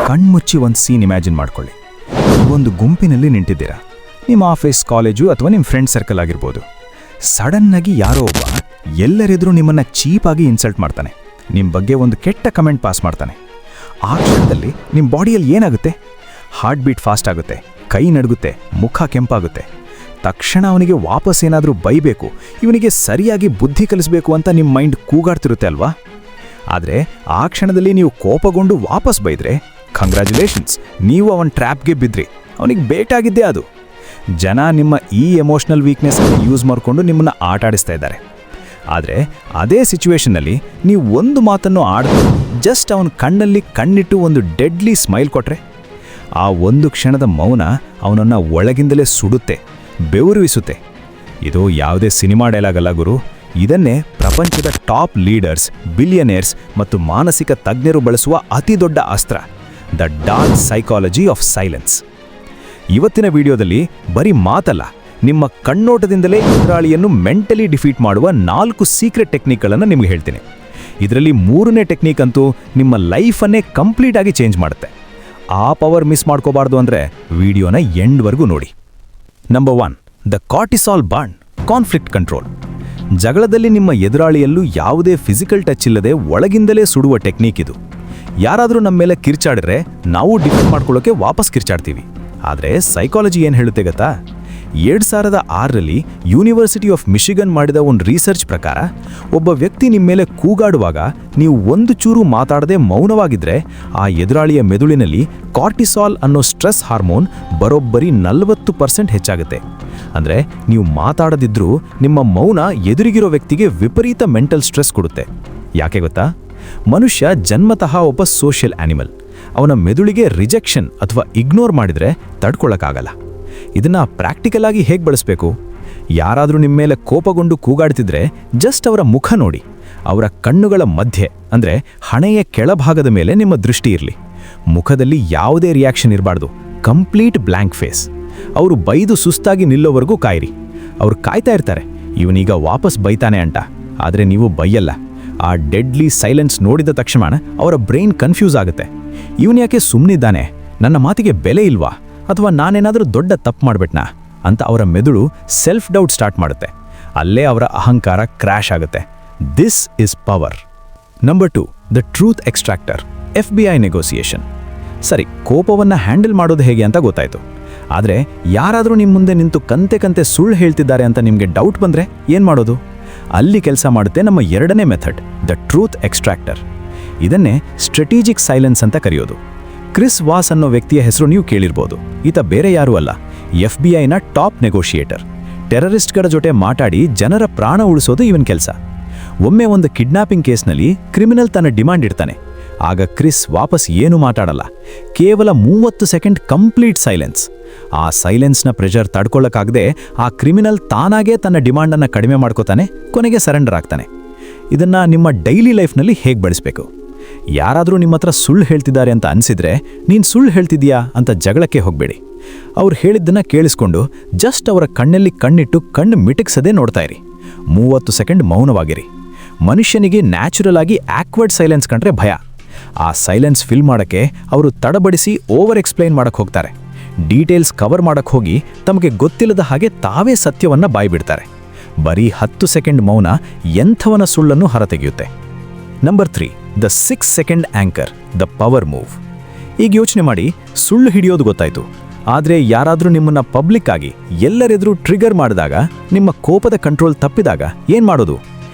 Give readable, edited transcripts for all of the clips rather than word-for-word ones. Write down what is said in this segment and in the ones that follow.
ಕಣ್ಮುಚ್ಚಿ ಒಂದು scene imagine ಮಾಡ್ಕೊಳ್ಳಿ. ಒಂದು ಗುಂಪಿನಲ್ಲಿ ನಿಂತಿದ್ದೀರಾ. ನಿಮ್ಮ ಆಫೀಸ್, ಕಾಲೇಜು ಅಥವಾ ನಿಮ್ಮ ಫ್ರೆಂಡ್ ಸರ್ಕಲ್ ಆಗಿರ್ಬೋದು. ಸಡನ್ನಾಗಿ ಯಾರೋ ಒಬ್ಬ ಎಲ್ಲರೆದುರು ನಿಮ್ಮನ್ನು ಚೀಪಾಗಿ ಇನ್ಸಲ್ಟ್ ಮಾಡ್ತಾನೆ. ನಿಮ್ಮ ಬಗ್ಗೆ ಒಂದು ಕೆಟ್ಟ ಕಮೆಂಟ್ ಪಾಸ್ ಮಾಡ್ತಾನೆ. ಆ ಕ್ಷಣದಲ್ಲಿ ನಿಮ್ಮ ಬಾಡಿಯಲ್ಲಿ ಏನಾಗುತ್ತೆ? ಹಾರ್ಟ್ ಬೀಟ್ ಫಾಸ್ಟ್ ಆಗುತ್ತೆ, ಕೈ ನಡುಗುತ್ತೆ, ಮುಖ ಕೆಂಪಾಗುತ್ತೆ. ತಕ್ಷಣ ಅವನಿಗೆ ವಾಪಸ್ ಏನಾದರೂ ಬೈಬೇಕು, ಇವನಿಗೆ ಸರಿಯಾಗಿ ಬುದ್ಧಿ ಕಲಿಸಬೇಕು ಅಂತ ನಿಮ್ಮ ಮೈಂಡ್ ಕೂಗಾಡ್ತಿರುತ್ತೆ ಅಲ್ವಾ? ಆದರೆ ಆ ಕ್ಷಣದಲ್ಲಿ ನೀವು ಕೋಪಗೊಂಡು ವಾಪಸ್ ಬೈದ್ರೆ ಕಂಗ್ರ್ಯಾಚುಲೇಷನ್ಸ್, ನೀವು ಅವನ ಟ್ರ್ಯಾಪ್ಗೆ ಬಿದ್ರಿ. ಅವನಿಗೆ ಬೇಟಾಗಿದ್ದೇ ಅದು. ಜನ ನಿಮ್ಮ ಈ ಎಮೋಷ್ನಲ್ ವೀಕ್ನೆಸ್ಸನ್ನು ಯೂಸ್ ಮಾಡಿಕೊಂಡು ನಿಮ್ಮನ್ನು ಆಟಾಡಿಸ್ತಾ ಇದ್ದಾರೆ. ಆದರೆ ಅದೇ ಸಿಚುವೇಷನ್ನಲ್ಲಿ ನೀವು ಒಂದು ಮಾತನ್ನು ಆಡಿದ್ರೆ, ಜಸ್ಟ್ ಅವನ ಕಣ್ಣಲ್ಲಿ ಕಣ್ಣಿಟ್ಟು ಒಂದು ಡೆಡ್ಲಿ ಸ್ಮೈಲ್ ಕೊಟ್ಟರೆ, ಆ ಒಂದು ಕ್ಷಣದ ಮೌನ ಅವನನ್ನು ಒಳಗಿಂದಲೇ ಸುಡುತ್ತೆ, ಬೆವರುವಿಸುತ್ತೆ. ಇದು ಯಾವುದೇ ಸಿನಿಮಾ ಡೈಲಾಗ್ ಅಲ್ಲ ಗುರು. ಇದನ್ನೇ ಪ್ರಪಂಚದ ಟಾಪ್ ಲೀಡರ್ಸ್, ಬಿಲಿಯನೇರ್ಸ್ ಮತ್ತು ಮಾನಸಿಕ ತಜ್ಞರು ಬಳಸುವ ಅತಿ ದೊಡ್ಡ ಅಸ್ತ್ರ, the dark psychology of silence. ಇವತ್ತಿನ ವಿಡಿಯೋದಲ್ಲಿ ಬರೀ ಮಾತಲ್ಲ, ನಿಮ್ಮ ಕಣ್ಣೋಟದಿಂದಲೇ ಎದುರಾಳಿಯನ್ನು ಮೆಂಟಲಿ ಡಿಫೀಟ್ ಮಾಡುವ 4 ಸೀಕ್ರೆಟ್ ಟೆಕ್ನಿಕ್ಗಳನ್ನು ನಿಮಗೆ ಹೇಳ್ತೀನಿ. ಇದರಲ್ಲಿ 3ನೇ ಟೆಕ್ನಿಕ್ ಅಂತೂ ನಿಮ್ಮ ಲೈಫನ್ನೇ ಕಂಪ್ಲೀಟ್ ಆಗಿ ಚೇಂಜ್ ಮಾಡುತ್ತೆ. ಆ ಪವರ್ ಮಿಸ್ ಮಾಡ್ಕೋಬಾರ್ದು ಅಂದರೆ ವಿಡಿಯೋನ ಎಂಡ್ವರೆಗೂ ನೋಡಿ. Number 1, the cortisol bond, conflict control. ಜಗಳದಲ್ಲಿ ನಿಮ್ಮ ಎದುರಾಳಿಯಲ್ಲೂ ಯಾವುದೇ ಫಿಸಿಕಲ್ ಟಚ್ ಇಲ್ಲದೆ ಒಳಗಿಂದಲೇ ಸುಡುವ ಟೆಕ್ನಿಕ್ ಇದು. ಯಾರಾದರೂ ನಮ್ಮ ಮೇಲೆ ಕಿರ್ಚಾಡಿದ್ರೆ ನಾವು ಡಿಫೆಂಡ್ ಮಾಡ್ಕೊಳ್ಳೋಕೆ ವಾಪಸ್ ಕಿರ್ಚಾಡ್ತೀವಿ. ಆದರೆ ಸೈಕಾಲಜಿ ಏನು ಹೇಳುತ್ತೆ ಗೊತ್ತಾ? 2006ರಲ್ಲಿ ಯೂನಿವರ್ಸಿಟಿ ಆಫ್ ಮಿಶಿಗನ್ ಮಾಡಿದ ಒಂದು ರಿಸರ್ಚ್ ಪ್ರಕಾರ, ಒಬ್ಬ ವ್ಯಕ್ತಿ ನಿಮ್ಮ ಮೇಲೆ ಕೂಗಾಡುವಾಗ ನೀವು ಒಂದು ಚೂರು ಮಾತಾಡದೆ ಮೌನವಾಗಿದ್ದರೆ ಆ ಎದುರಾಳಿಯ ಮೆದುಳಿನಲ್ಲಿ ಕಾರ್ಟಿಸಾಲ್ ಅನ್ನೋ ಸ್ಟ್ರೆಸ್ ಹಾರ್ಮೋನ್ ಬರೋಬ್ಬರಿ 40% ಹೆಚ್ಚಾಗುತ್ತೆ. ಅಂದರೆ ನೀವು ಮಾತಾಡದಿದ್ರೂ ನಿಮ್ಮ ಮೌನ ಎದುರಿಗಿರೋ ವ್ಯಕ್ತಿಗೆ ವಿಪರೀತ ಮೆಂಟಲ್ ಸ್ಟ್ರೆಸ್ ಕೊಡುತ್ತೆ. ಯಾಕೆ ಗೊತ್ತಾ? ಮನುಷ್ಯ ಜನ್ಮತಃ ಒಬ್ಬ ಸೋಷಿಯಲ್ ಆನಿಮಲ್. ಅವನ ಮೆದುಳಿಗೆ ರಿಜೆಕ್ಷನ್ ಅಥವಾ ಇಗ್ನೋರ್ ಮಾಡಿದರೆ ತಡ್ಕೊಳ್ಳೋಕ್ಕಾಗಲ್ಲ. ಇದನ್ನು ಪ್ರಾಕ್ಟಿಕಲ್ ಆಗಿ ಹೇಗೆ ಬಳಸಬೇಕು? ಯಾರಾದರೂ ನಿಮ್ಮ ಮೇಲೆ ಕೋಪಗೊಂಡು ಕೂಗಾಡ್ತಿದ್ರೆ ಜಸ್ಟ್ ಅವರ ಮುಖ ನೋಡಿ. ಅವರ ಕಣ್ಣುಗಳ ಮಧ್ಯೆ, ಅಂದರೆ ಹಣೆಯ ಕೆಳಭಾಗದ ಮೇಲೆ ನಿಮ್ಮ ದೃಷ್ಟಿ ಇರಲಿ. ಮುಖದಲ್ಲಿ ಯಾವುದೇ ರಿಯಾಕ್ಷನ್ ಇರಬಾರ್ದು, ಕಂಪ್ಲೀಟ್ ಬ್ಲ್ಯಾಂಕ್ ಫೇಸ್. ಅವರು ಬೈದು ಸುಸ್ತಾಗಿ ನಿಲ್ಲೋವರೆಗೂ ಕಾಯಿರಿ. ಅವರು ಕಾಯ್ತಾ ಇರ್ತಾರೆ, ಇವನೀಗ ವಾಪಸ್ ಬೈತಾನೆ ಅಂತ. ಆದರೆ ನೀವು ಬೈಯಲ್ಲ. ಆ ಡೆಡ್ಲಿ ಸೈಲೆನ್ಸ್ ನೋಡಿದ ತಕ್ಷಣ ಅವರ ಬ್ರೈನ್ ಕನ್ಫ್ಯೂಸ್ ಆಗುತ್ತೆ. ಇವನು ಯಾಕೆ ಸುಮ್ಮನಿದ್ದಾನೆ? ನನ್ನ ಮಾತಿಗೆ ಬೆಲೆ ಇಲ್ವಾ? ಅಥವಾ ನಾನೇನಾದರೂ ದೊಡ್ಡ ತಪ್ಪು ಮಾಡ್ಬಿಟ್ನಾ ಅಂತ ಅವರ ಮೆದುಳು ಸೆಲ್ಫ್ ಡೌಟ್ ಸ್ಟಾರ್ಟ್ ಮಾಡುತ್ತೆ. ಅಲ್ಲೇ ಅವರ ಅಹಂಕಾರ ಕ್ರ್ಯಾಶ್ ಆಗುತ್ತೆ. This is power. Number 2, the truth extractor, FBI negotiation. ಸರಿ, ಕೋಪವನ್ನು ಹ್ಯಾಂಡಲ್ ಮಾಡೋದು ಹೇಗೆ ಅಂತ ಗೊತ್ತಾಯಿತು. ಆದರೆ ಯಾರಾದರೂ ನಿಮ್ಮ ಮುಂದೆ ನಿಂತು ಕಂತೆ ಸುಳ್ಳು ಹೇಳ್ತಿದ್ದಾರೆ ಅಂತ ನಿಮಗೆ ಡೌಟ್ ಬಂದರೆ ಏನು ಮಾಡೋದು? ಅಲ್ಲಿ ಕೆಲಸ ಮಾಡುತ್ತೆ ನಮ್ಮ 2ನೇ ಮೆಥಡ್, ದ ಟ್ರೂತ್ ಎಕ್ಸ್ಟ್ರಾಕ್ಟರ್. ಇದನ್ನೇ ಸ್ಟ್ರಾಟಜಿಕ್ ಸೈಲೆನ್ಸ್ ಅಂತ ಕರೆಯೋದು. ಕ್ರಿಸ್ ವಾಸ್ ಅನ್ನೋ ವ್ಯಕ್ತಿಯ ಹೆಸರು ನೀವು ಕೇಳಿರ್ಬೋದು. ಈತ ಬೇರೆ ಯಾರೂ ಅಲ್ಲ, FBIನ ಟಾಪ್ ನೆಗೋಷಿಯೇಟರ್. ಟೆರರಿಸ್ಟ್ಗಳ ಜೊತೆ ಮಾತಾಡಿ ಜನರ ಪ್ರಾಣ ಉಳಿಸೋದು ಇವನ್ ಕೆಲಸ. ಒಮ್ಮೆ ಒಂದು ಕಿಡ್ನಾಪಿಂಗ್ ಕೇಸ್ನಲ್ಲಿ ಕ್ರಿಮಿನಲ್ ತನ್ನ ಡಿಮಾಂಡ್ ಇಡ್ತಾನೆ. ಆಗ ಕ್ರಿಸ್ ವಾಪಸ್ ಏನೂ ಮಾತಾಡಲ್ಲ. ಕೇವಲ 30 ಸೆಕೆಂಡ್ ಕಂಪ್ಲೀಟ್ ಸೈಲೆನ್ಸ್. ಆ ಸೈಲೆನ್ಸ್ನ ಪ್ರೆಷರ್ ತಡ್ಕೊಳ್ಳೋಕ್ಕಾಗದೆ ಆ ಕ್ರಿಮಿನಲ್ ತಾನಾಗೇ ತನ್ನ ಡಿಮಾಂಡನ್ನು ಕಡಿಮೆ ಮಾಡ್ಕೋತಾನೆ, ಕೊನೆಗೆ ಸರೆಂಡರ್ ಆಗ್ತಾನೆ. ಇದನ್ನು ನಿಮ್ಮ ಡೈಲಿ ಲೈಫ್ನಲ್ಲಿ ಹೇಗೆ ಬಳಸಬೇಕು? ಯಾರಾದರೂ ನಿಮ್ಮ ಹತ್ರ ಸುಳ್ಳು ಹೇಳ್ತಿದ್ದಾರೆ ಅಂತ ಅನಿಸಿದ್ರೆ, ನೀನು ಸುಳ್ಳು ಹೇಳ್ತಿದ್ದೀಯಾ ಅಂತ ಜಗಳಕ್ಕೆ ಹೋಗಬೇಡಿ. ಅವ್ರು ಹೇಳಿದ್ದನ್ನು ಕೇಳಿಸ್ಕೊಂಡು ಜಸ್ಟ್ ಅವರ ಕಣ್ಣಲ್ಲಿ ಕಣ್ಣಿಟ್ಟು ಕಣ್ಣು ಮಿಟಕ್ಸದೇ ನೋಡ್ತಾ ಇರಿ. 30 ಸೆಕೆಂಡ್ ಮೌನವಾಗಿರಿ. ಮನುಷ್ಯನಿಗೆ ನ್ಯಾಚುರಲ್ ಆಗಿ ಆಕ್ವರ್ಡ್ ಸೈಲೆನ್ಸ್ ಕಂಡ್ರೆ ಭಯ. ಆ ಸೈಲೆನ್ಸ್ ಫಿಲ್ ಮಾಡೋಕ್ಕೆ ಅವರು ತಡಬಡಿಸಿ ಓವರ್ ಎಕ್ಸ್ಪ್ಲೈನ್ ಮಾಡೋಕ್ಕೆ ಹೋಗ್ತಾರೆ. ಡೀಟೇಲ್ಸ್ ಕವರ್ ಮಾಡೋಕ್ಕೆ ಹೋಗಿ ತಮಗೆ ಗೊತ್ತಿಲ್ಲದ ಹಾಗೆ ತಾವೇ ಸತ್ಯವನ್ನು ಬಾಯ್ಬಿಡ್ತಾರೆ. ಬರೀ 10 ಸೆಕೆಂಡ್ ಮೌನ ಎಂಥವನ ಸುಳ್ಳನ್ನು ಹೊರತೆಗೆಯುತ್ತೆ. Number 3, the 6 second anchor, the power move. ಈಗ ಯೋಚನೆ ಮಾಡಿ, ಸುಳ್ಳು ಹಿಡಿಯೋದು ಗೊತ್ತಾಯ್ತು. ಆದರೆ ಯಾರಾದರೂ ನಿಮ್ಮನ್ನು ಪಬ್ಲಿಕ್ ಆಗಿ ಎಲ್ಲರೆದುರು ಟ್ರಿಗರ್ ಮಾಡಿದಾಗ, ನಿಮ್ಮ ಕೋಪದ ಕಂಟ್ರೋಲ್ ತಪ್ಪಿದಾಗ ಏನು ಮಾಡೋದು?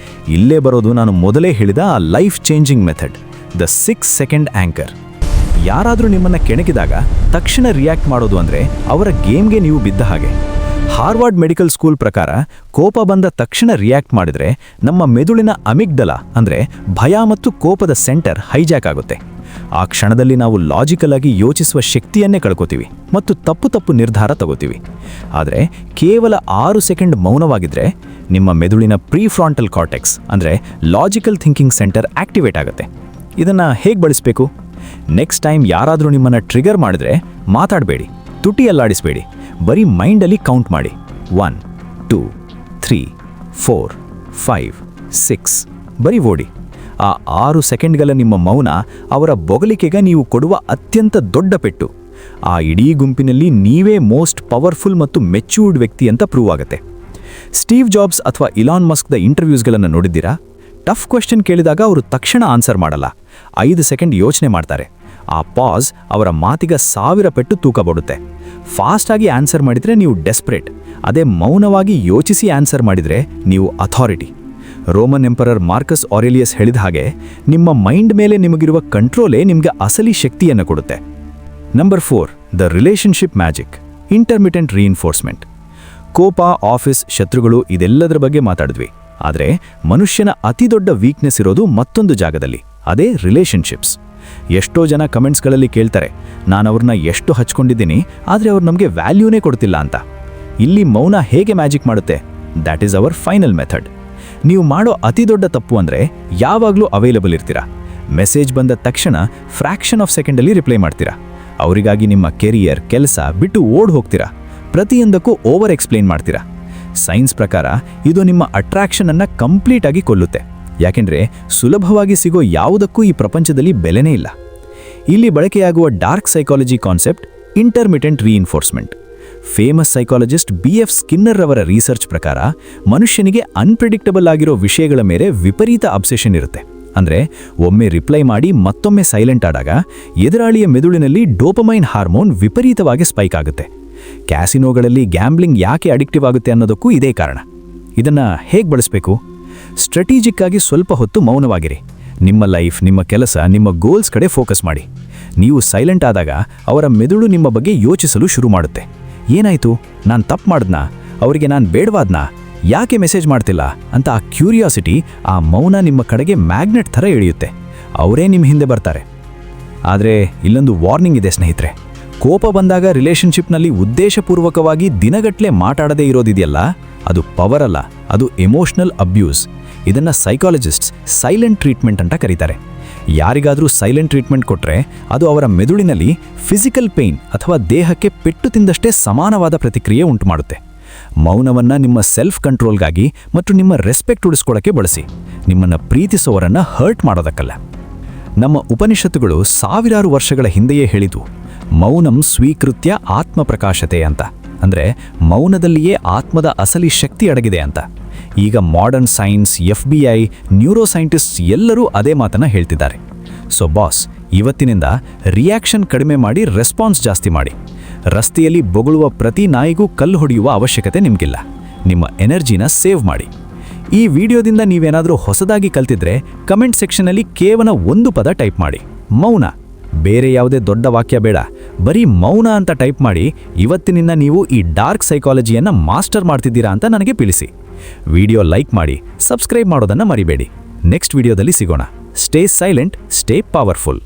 ಇಲ್ಲೇ ಬರೋದು ನಾನು ಮೊದಲೇ ಹೇಳಿದ ಆ life changing method, the 6 second anchor. ಯಾರಾದರೂ ನಿಮ್ಮನ್ನು ಕೆಣಕಿದಾಗ ತಕ್ಷಣ ರಿಯಾಕ್ಟ್ ಮಾಡೋದು ಅಂದರೆ ಅವರ ಗೇಮ್ಗೆ ನೀವು ಬಿದ್ದ ಹಾಗೆ. ಹಾರ್ವರ್ಡ್ ಮೆಡಿಕಲ್ ಸ್ಕೂಲ್ ಪ್ರಕಾರ ಕೋಪ ಬಂದ ತಕ್ಷಣ ರಿಯಾಕ್ಟ್ ಮಾಡಿದರೆ ನಮ್ಮ ಮೆದುಳಿನ ಅಮಿಗ್ಡಲ, ಅಂದರೆ ಭಯ ಮತ್ತು ಕೋಪದ ಸೆಂಟರ್ ಹೈಜಾಕ್ ಆಗುತ್ತೆ. ಆ ಕ್ಷಣದಲ್ಲಿ ನಾವು ಲಾಜಿಕಲ್ ಆಗಿ ಯೋಚಿಸುವ ಶಕ್ತಿಯನ್ನೇ ಕಳ್ಕೊತೀವಿ ಮತ್ತು ತಪ್ಪು ನಿರ್ಧಾರ ತಗೋತೀವಿ. ಆದರೆ ಕೇವಲ 6 ಸೆಕೆಂಡ್ ಮೌನವಾಗಿದ್ದರೆ ನಿಮ್ಮ ಮೆದುಳಿನ ಪ್ರೀಫ್ರಾಂಟಲ್ ಕಾರ್ಟೆಕ್ಸ್, ಅಂದರೆ ಲಾಜಿಕಲ್ ಥಿಂಕಿಂಗ್ ಸೆಂಟರ್ ಆಕ್ಟಿವೇಟ್ ಆಗುತ್ತೆ. ಇದನ್ನು ಹೇಗೆ ಬಳಸಬೇಕು? ನೆಕ್ಸ್ಟ್ ಟೈಮ್ ಯಾರಾದರೂ ನಿಮ್ಮನ್ನು ಟ್ರಿಗರ್ ಮಾಡಿದ್ರೆ ಮಾತಾಡಬೇಡಿ, ತುಟಿಯಲ್ಲಾಡಿಸಬೇಡಿ, ಬರೀ ಮೈಂಡಲ್ಲಿ ಕೌಂಟ್ ಮಾಡಿ. 1, 2, 3, 4, 5, 6 ಬರೀ ಓಡಿ. ಆ 6 ಸೆಕೆಂಡ್ಗಳ ನಿಮ್ಮ ಮೌನ ಅವರ ಬೊಗಳಿಕೆಗೆ ನೀವು ಕೊಡುವ ಅತ್ಯಂತ ದೊಡ್ಡ ಪೆಟ್ಟು. ಆ ಇಡೀ ಗುಂಪಿನಲ್ಲಿ ನೀವೇ ಮೋಸ್ಟ್ ಪವರ್ಫುಲ್ ಮತ್ತು ಮೆಚ್ಯೂರ್ಡ್ ವ್ಯಕ್ತಿ ಅಂತ ಪ್ರೂವ್ ಆಗುತ್ತೆ. ಸ್ಟೀವ್ ಜಾಬ್ಸ್ ಅಥವಾ ಇಲಾನ್ ಮಸ್ಕ್ದ ಇಂಟರ್ವ್ಯೂಸ್ಗಳನ್ನು ನೋಡಿದ್ದೀರಾ? ಟಫ್ ಕ್ವೆಶ್ಚನ್ ಕೇಳಿದಾಗ ಅವರು ತಕ್ಷಣ ಆನ್ಸರ್ ಮಾಡಲ್ಲ, 5 ಸೆಕೆಂಡ್ ಯೋಚನೆ ಮಾಡ್ತಾರೆ. ಆ ಪಾಸ್ ಅವರ ಮಾತಿಗೆ 1000 ಪೆಟ್ಟು ತೂಕ ಬಡುತ್ತೆ. ಫಾಸ್ಟಾಗಿ ಆನ್ಸರ್ ಮಾಡಿದರೆ ನೀವು ಡೆಸ್ಪರೇಟ್, ಅದೇ ಮೌನವಾಗಿ ಯೋಚಿಸಿ ಆನ್ಸರ್ ಮಾಡಿದರೆ ನೀವು ಅಥಾರಿಟಿ. ರೋಮನ್ ಎಂಪರರ್ ಮಾರ್ಕಸ್ ಆರೆಲಿಯಸ್ ಹೇಳಿದ ಹಾಗೆ, ನಿಮ್ಮ ಮೈಂಡ್ ಮೇಲೆ ನಿಮಗಿರುವ ಕಂಟ್ರೋಲೇ ನಿಮಗೆ ಅಸಲಿ ಶಕ್ತಿಯನ್ನು ಕೊಡುತ್ತೆ. Number 4, the relationship magic, intermittent reinforcement. ಕೋಪ, ಆಫೀಸ್, ಶತ್ರುಗಳು ಇದೆಲ್ಲದರ ಬಗ್ಗೆ ಮಾತಾಡಿದ್ವಿ. ಆದರೆ ಮನುಷ್ಯನ ಅತಿ ದೊಡ್ಡ ವೀಕ್ನೆಸ್ ಇರೋದು ಮತ್ತೊಂದು ಜಾಗದಲ್ಲಿ, ಅದೇ ರಿಲೇಷನ್ಶಿಪ್ಸ್. ಎಷ್ಟೋ ಜನ ಕಮೆಂಟ್ಸ್ಗಳಲ್ಲಿ ಕೇಳ್ತಾರೆ, ನಾನು ಅವ್ರನ್ನ ಎಷ್ಟು ಹಚ್ಕೊಂಡಿದ್ದೀನಿ, ಆದರೆ ಅವ್ರು ನಮಗೆ ವ್ಯಾಲ್ಯೂನೇ ಕೊಡ್ತಿಲ್ಲ ಅಂತ. ಇಲ್ಲಿ ಮೌನ ಹೇಗೆ ಮ್ಯಾಜಿಕ್ ಮಾಡುತ್ತೆ? That is our final method. ನೀವು ಮಾಡೋ ಅತಿ ದೊಡ್ಡ ತಪ್ಪು ಅಂದರೆ ಯಾವಾಗಲೂ ಅವೈಲಬಲ್ ಇರ್ತೀರಾ. ಮೆಸೇಜ್ ಬಂದ ತಕ್ಷಣ ಫ್ರ್ಯಾಕ್ಷನ್ ಆಫ್ ಸೆಕೆಂಡಲ್ಲಿ ರಿಪ್ಲೈ ಮಾಡ್ತೀರಾ. ಅವರಿಗಾಗಿ ನಿಮ್ಮ ಕೆರಿಯರ್, ಕೆಲಸ ಬಿಟ್ಟು ಓಡ್ ಹೋಗ್ತೀರಾ. ಪ್ರತಿಯೊಂದಕ್ಕೂ ಓವರ್ ಎಕ್ಸ್ಪ್ಲೇನ್ ಮಾಡ್ತೀರಾ. ಸೈನ್ಸ್ ಪ್ರಕಾರ ಇದು ನಿಮ್ಮ ಅಟ್ರಾಕ್ಷನನ್ನು ಕಂಪ್ಲೀಟಾಗಿ ಕೊಲ್ಲುತ್ತೆ. ಯಾಕೆಂದರೆ ಸುಲಭವಾಗಿ ಸಿಗೋ ಯಾವುದಕ್ಕೂ ಈ ಪ್ರಪಂಚದಲ್ಲಿ ಬೆಲೆನೇ ಇಲ್ಲ. ಇಲ್ಲಿ ಬಳಕೆಯಾಗುವ dark psychology concept intermittent reinforcement. Famous psychologist BF Skinner ರವರ ರಿಸರ್ಚ್ ಪ್ರಕಾರ ಮನುಷ್ಯನಿಗೆ ಅನ್ಪ್ರೆಡಿಕ್ಟಬಲ್ ಆಗಿರೋ ವಿಷಯಗಳ ಮೇಲೆ ವಿಪರೀತ ಅಬ್ಸೆಷನ್ ಇರುತ್ತೆ. ಅಂದರೆ ಒಮ್ಮೆ ರಿಪ್ಲೈ ಮಾಡಿ ಮತ್ತೊಮ್ಮೆ ಸೈಲೆಂಟ್ ಆದಾಗ ಎದುರಾಳಿಯ ಮೆದುಳಿನಲ್ಲಿ ಡೋಪಮೈನ್ ಹಾರ್ಮೋನ್ ವಿಪರೀತವಾಗಿ ಸ್ಪೈಕ್ ಆಗುತ್ತೆ. ಕ್ಯಾಸಿನೋಗಳಲ್ಲಿ ಗ್ಯಾಂಬ್ಲಿಂಗ್ ಯಾಕೆ ಅಡಿಕ್ಟಿವ್ ಆಗುತ್ತೆ ಅನ್ನೋದಕ್ಕೂ ಇದೇ ಕಾರಣ. ಇದನ್ನು ಹೇಗೆ ಬಳಸಬೇಕು? ಸ್ಟ್ರಾಟಜಿಕ್ ಆಗಿ ಸ್ವಲ್ಪ ಹೊತ್ತು ಮೌನವಾಗಿರಿ. ನಿಮ್ಮ ಲೈಫ್, ನಿಮ್ಮ ಕೆಲಸ, ನಿಮ್ಮ ಗೋಲ್ಸ್ ಕಡೆ ಫೋಕಸ್ ಮಾಡಿ. ನೀವು ಸೈಲೆಂಟ್ ಆದಾಗ ಅವರ ಮೆದುಳು ನಿಮ್ಮ ಬಗ್ಗೆ ಯೋಚಿಸಲು ಶುರು ಮಾಡುತ್ತೆ. ಏನಾಯಿತು? ನಾನು ತಪ್ಪು ಮಾಡಿದ್ನಾ? ಅವರಿಗೆ ನಾನು ಬೇಡವಾದ್ನಾ? ಯಾಕೆ ಮೆಸೇಜ್ ಮಾಡ್ತಿಲ್ಲ ಅಂತ ಆ ಕ್ಯೂರಿಯಾಸಿಟಿ, ಆ ಮೌನ ನಿಮ್ಮ ಕಡೆಗೆ ಮ್ಯಾಗ್ನೆಟ್ ಥರ ಎಳೆಯುತ್ತೆ. ಅವರೇ ನಿಮ್ಮ ಹಿಂದೆ ಬರ್ತಾರೆ. ಆದರೆ ಇಲ್ಲೊಂದು ವಾರ್ನಿಂಗ್ ಇದೆ ಸ್ನೇಹಿತರೆ. ಕೋಪ ಬಂದಾಗ ರಿಲೇಷನ್ಶಿಪ್ನಲ್ಲಿ ಉದ್ದೇಶಪೂರ್ವಕವಾಗಿ ದಿನಗಟ್ಟಲೆ ಮಾತಾಡದೇ ಇರೋದಿದೆಯಲ್ಲ, ಅದು ಪವರ್ ಅಲ್ಲ, ಅದು ಎಮೋಷನಲ್ ಅಬ್ಯೂಸ್. ಇದನ್ನು ಸೈಕಾಲಜಿಸ್ಟ್ಸ್ ಸೈಲೆಂಟ್ ಟ್ರೀಟ್ಮೆಂಟ್ ಅಂತ ಕರೀತಾರೆ. ಯಾರಿಗಾದರೂ ಸೈಲೆಂಟ್ ಟ್ರೀಟ್ಮೆಂಟ್ ಕೊಟ್ಟರೆ ಅದು ಅವರ ಮೆದುಳಿನಲ್ಲಿ ಫಿಸಿಕಲ್ ಪೇಯ್ನ್ ಅಥವಾ ದೇಹಕ್ಕೆ ಪೆಟ್ಟು ತಿಂದಷ್ಟೇ ಸಮಾನವಾದ ಪ್ರತಿಕ್ರಿಯೆ ಉಂಟು ಮಾಡುತ್ತೆ. ಮೌನವನ್ನು ನಿಮ್ಮ ಸೆಲ್ಫ್ ಕಂಟ್ರೋಲ್ಗಾಗಿ ಮತ್ತು ನಿಮ್ಮ ರೆಸ್ಪೆಕ್ಟ್ ಉಳಿಸ್ಕೊಳ್ಳೋಕ್ಕೆ ಬಳಸಿ, ನಿಮ್ಮನ್ನು ಪ್ರೀತಿಸೋವರನ್ನು ಹರ್ಟ್ ಮಾಡೋದಕ್ಕಲ್ಲ. ನಮ್ಮ ಉಪನಿಷತ್ತುಗಳು ಸಾವಿರಾರು ವರ್ಷಗಳ ಹಿಂದೆಯೇ ಹೇಳಿತು, ಮೌನಂ ಸ್ವೀಕೃತ್ಯ ಆತ್ಮಪ್ರಕಾಶತೆ ಅಂತ. ಅಂದರೆ ಮೌನದಲ್ಲಿಯೇ ಆತ್ಮದ ಅಸಲಿ ಶಕ್ತಿ ಅಡಗಿದೆ ಅಂತ. ಈಗ modern science, FBI, neuro scientists ಎಲ್ಲರೂ ಅದೇ ಮಾತನ್ನು ಹೇಳ್ತಿದ್ದಾರೆ. ಸೊ ಬಾಸ್, ಇವತ್ತಿನಿಂದ ರಿಯಾಕ್ಷನ್ ಕಡಿಮೆ ಮಾಡಿ ರೆಸ್ಪಾನ್ಸ್ ಜಾಸ್ತಿ ಮಾಡಿ. ರಸ್ತೆಯಲ್ಲಿ ಬೊಗಳುವ ಪ್ರತಿ ನಾಯಿಗೂ ಕಲ್ಲು ಹೊಡೆಯುವ ಅವಶ್ಯಕತೆ ನಿಮಗಿಲ್ಲ. ನಿಮ್ಮ ಎನರ್ಜಿನ ಸೇವ್ ಮಾಡಿ. ಈ ವಿಡಿಯೋದಿಂದ ನೀವೇನಾದರೂ ಹೊಸದಾಗಿ ಕಲ್ತಿದ್ರೆ ಕಮೆಂಟ್ ಸೆಕ್ಷನಲ್ಲಿ ಕೇವಲ ಒಂದು ಪದ ಟೈಪ್ ಮಾಡಿ, ಮೌನ. ಬೇರೆ ಯಾವುದೇ ದೊಡ್ಡ ವಾಕ್ಯ ಬೇಡ, ಬರೀ ಮೌನ ಅಂತ ಟೈಪ್ ಮಾಡಿ. ಇವತ್ತಿನಿಂದ ನೀವು ಈ ಡಾರ್ಕ್ ಸೈಕಾಲಜಿಯನ್ನು ಮಾಸ್ಟರ್ ಮಾಡ್ತಿದ್ದೀರಾ ಅಂತ ನನಗೆ ತಿಳಿಸಿ. ವಿಡಿಯೋ ಲೈಕ್ ಮಾಡಿ, ಸಬ್ಸ್ಕ್ರೈಬ್ ಮಾಡೋದನ್ನು ಮರಿಬೇಡಿ. ನೆಕ್ಸ್ಟ್ ವಿಡಿಯೋದಲ್ಲಿ ಸಿಗೋಣ. Stay silent, stay powerful.